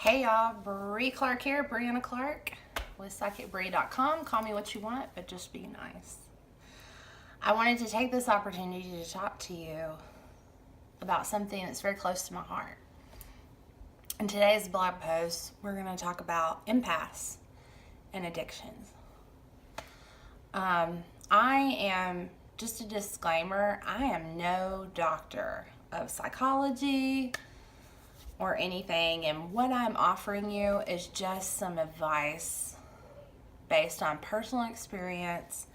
Hey y'all, Bree Clark here, Brianna Clark with PsychicBree.com. Call me what you want, but just be nice. I wanted to take this opportunity to talk to you about something that's very close to my heart. In today's blog post, we're going to talk about empaths and addictions. I am, just a disclaimer, I am no doctor of psychology or anything, and what I'm offering you is just some advice based on personal experience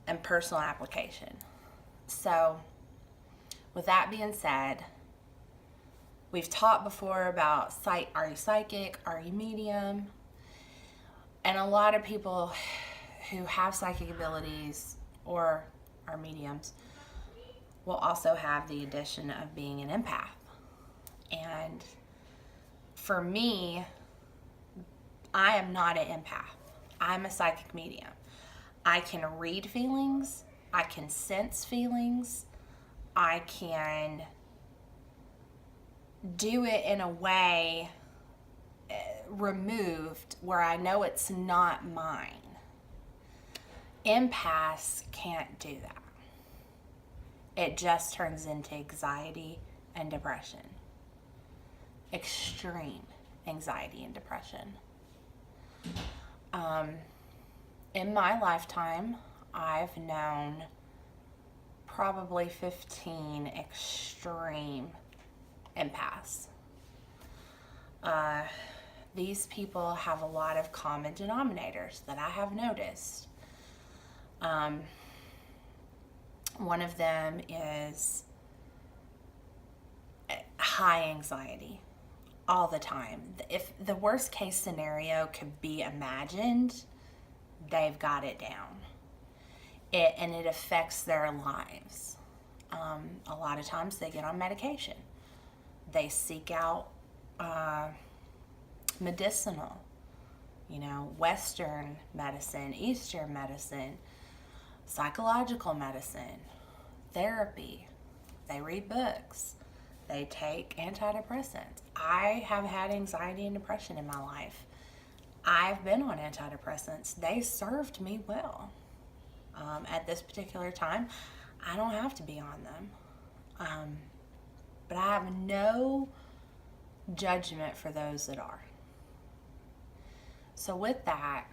and personal application. So, with that being said, we've talked before about are you psychic, are you medium? And a lot of people who have psychic abilities or are mediums will also have the addition of being an empath. And for me, I am not an empath. I'm a psychic medium. I can read feelings. I can sense feelings. I can do it in a way removed where I know it's not mine. Empaths can't do that. It just turns into anxiety and depression. Extreme anxiety and depression. In my lifetime, I've known probably 15 extreme empaths. These people have a lot of common denominators that I have noticed. One of them is high anxiety. All the time. If the worst case scenario could be imagined, they've got it down. And it affects their lives. A lot of times they get on medication. They seek out medicinal, Western medicine, Eastern medicine, psychological medicine, therapy. They read books. They take antidepressants. I have had anxiety and depression in my life. I've been on antidepressants. They served me well. At this particular time, I don't have to be on them. But I have no judgment for those that are. So with that,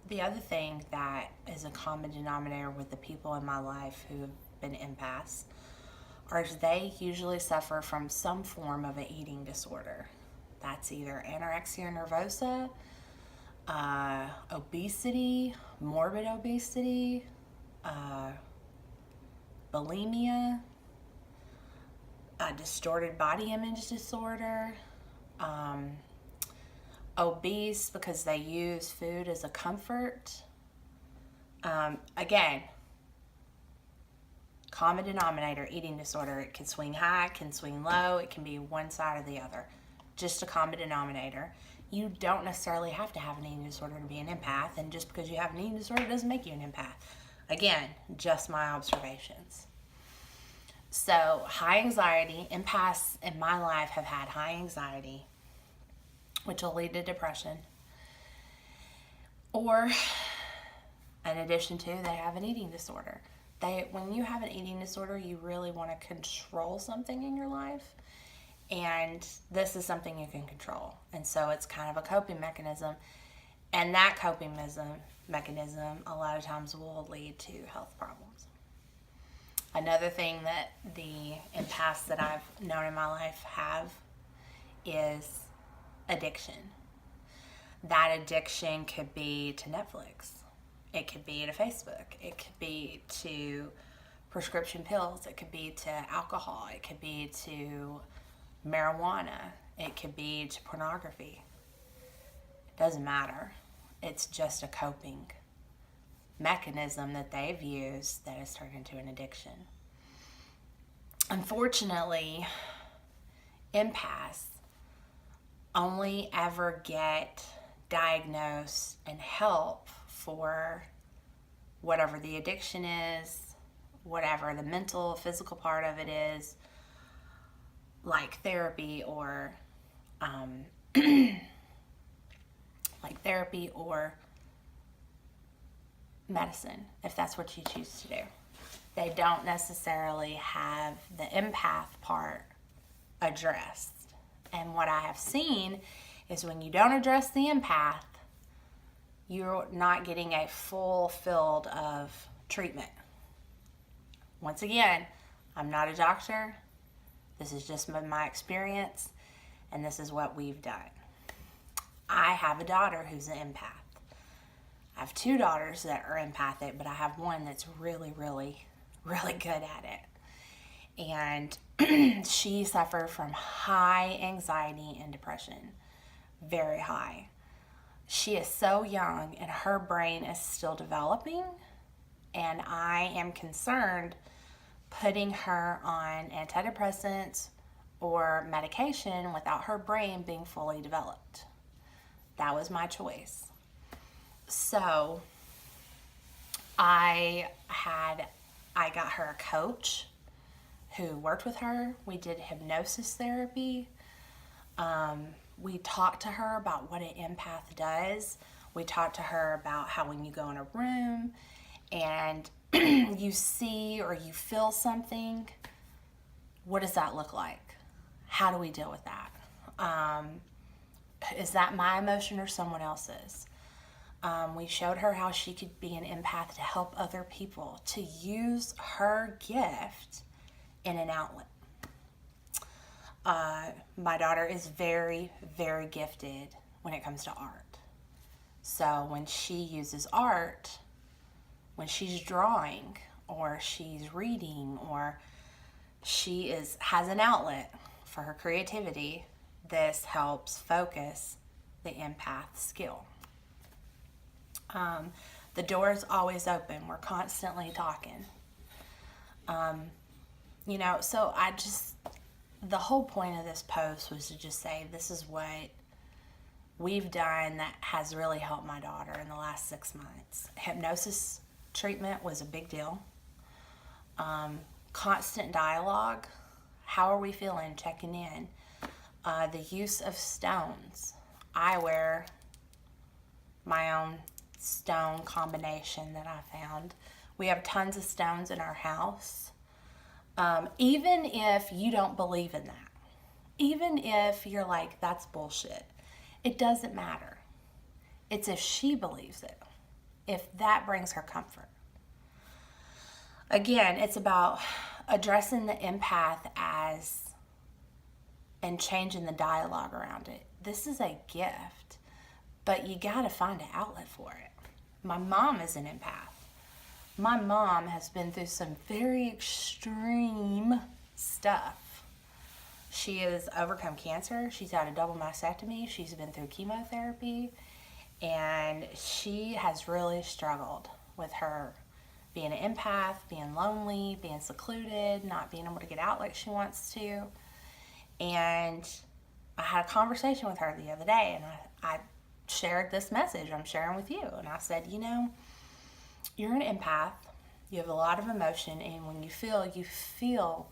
the other thing that is a common denominator with the people in my life who have been empaths are they usually suffer from some form of an eating disorder. That's either anorexia nervosa, obesity, morbid obesity, bulimia, distorted body image disorder, obese because they use food as a comfort. Again, common denominator, eating disorder. It can swing high, it can swing low, it can be one side or the other. Just a common denominator. You don't necessarily have to have an eating disorder to be an empath, and just because you have an eating disorder doesn't make you an empath. Again, just my observations. So, high anxiety, empaths in my life have had high anxiety, which will lead to depression. Or, in addition to, they have an eating disorder. When you have an eating disorder, you really want to control something in your life, and this is something you can control. And so it's kind of a coping mechanism, and that coping mechanism a lot of times will lead to health problems. Another thing that the empaths that I've known in my life have is addiction. That addiction could be to Netflix. It could be to Facebook. It could be to prescription pills. It could be to alcohol. It could be to marijuana. It could be to pornography. It doesn't matter. It's just a coping mechanism that they've used that has turned into an addiction. Unfortunately, empaths only ever get diagnosed and help for whatever the addiction is, whatever the mental, physical part of it is, like therapy or like therapy or medicine, if that's what you choose to do. They don't necessarily have the empath part addressed. And what I have seen is when you don't address the empath, you're not getting a full field of treatment. Once again, I'm not a doctor. This is just my experience, and this is what we've done. I have a daughter who's an empath. I have two daughters that are empathic, but I have one that's really, really, really good at it. And she suffered from high anxiety and depression, very high. She is so young and her brain is still developing, and I am concerned putting her on antidepressants or medication without her brain being fully developed. That was my choice. So I got her a coach who worked with her. We did hypnosis therapy. We talked to her about what an empath does. We talked to her about how when you go in a room and you see or you feel something, what does that look like? How do we deal with that? Is that my emotion or someone else's? We showed her how she could be an empath to help other people, to use her gift in an outlet. My daughter is very, very gifted when it comes to art. So when she uses art, when she's drawing or she's reading or has an outlet for her creativity, this helps focus the empath skill. The door is always open. We're constantly talking. So the whole point of this post was to just say this is what we've done that has really helped my daughter in the last 6 months. Hypnosis treatment was a big deal. Constant dialogue. How are we feeling? Checking in. The use of stones. I wear my own stone combination that I found. We have tons of stones in our house. Even if you don't believe in that, even if you're like, that's bullshit, it doesn't matter. It's if she believes it, if that brings her comfort. Again, it's about addressing the empath and changing the dialogue around it. This is a gift, but you got to find an outlet for it. My mom is an empath. My mom has been through some very extreme stuff. She has overcome cancer. She's had a double mastectomy. She's been through chemotherapy. And she has really struggled with her being an empath, being lonely, being secluded, not being able to get out like she wants to. And I had a conversation with her the other day, and I shared this message I'm sharing with you. And I said, you're an empath. You have a lot of emotion, and when you feel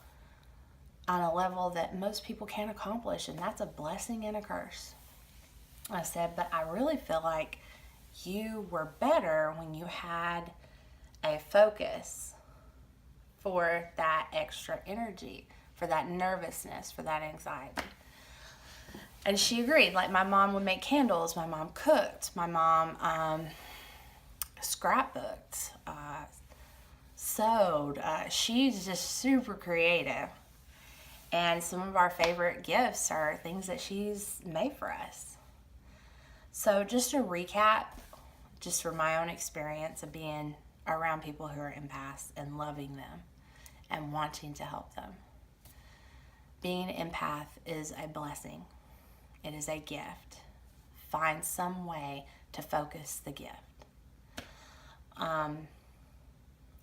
on a level that most people can't accomplish, and that's a blessing and a curse. I said, but I really feel like you were better when you had a focus for that extra energy, for that nervousness, for that anxiety. And she agreed. Like, my mom would make candles, my mom cooked, my mom scrapbooked, sewed. She's just super creative. And some of our favorite gifts are things that she's made for us. So just to recap, just from my own experience of being around people who are empaths and loving them and wanting to help them. Being an empath is a blessing. It is a gift. Find some way to focus the gift.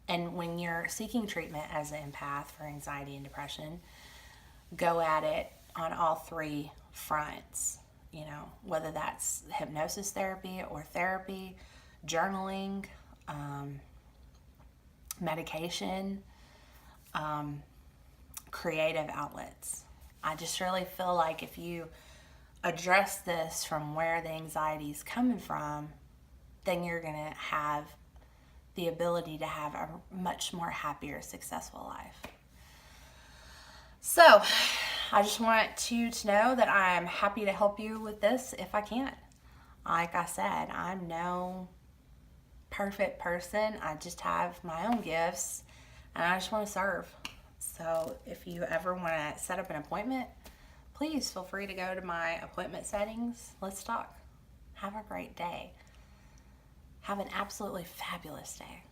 And when you're seeking treatment as an empath for anxiety and depression, go at it on all three fronts. Whether that's hypnosis therapy or therapy, journaling, medication, creative outlets. I just really feel like if you address this from where the anxiety is coming from, then you're going to have the ability to have a much more happier, successful life. So, I just want you to know that I'm happy to help you with this if I can. Like I said, I'm no perfect person. I just have my own gifts, and I just want to serve. So, if you ever want to set up an appointment, please feel free to go to my appointment settings. Let's talk. Have a great day. Have an absolutely fabulous day.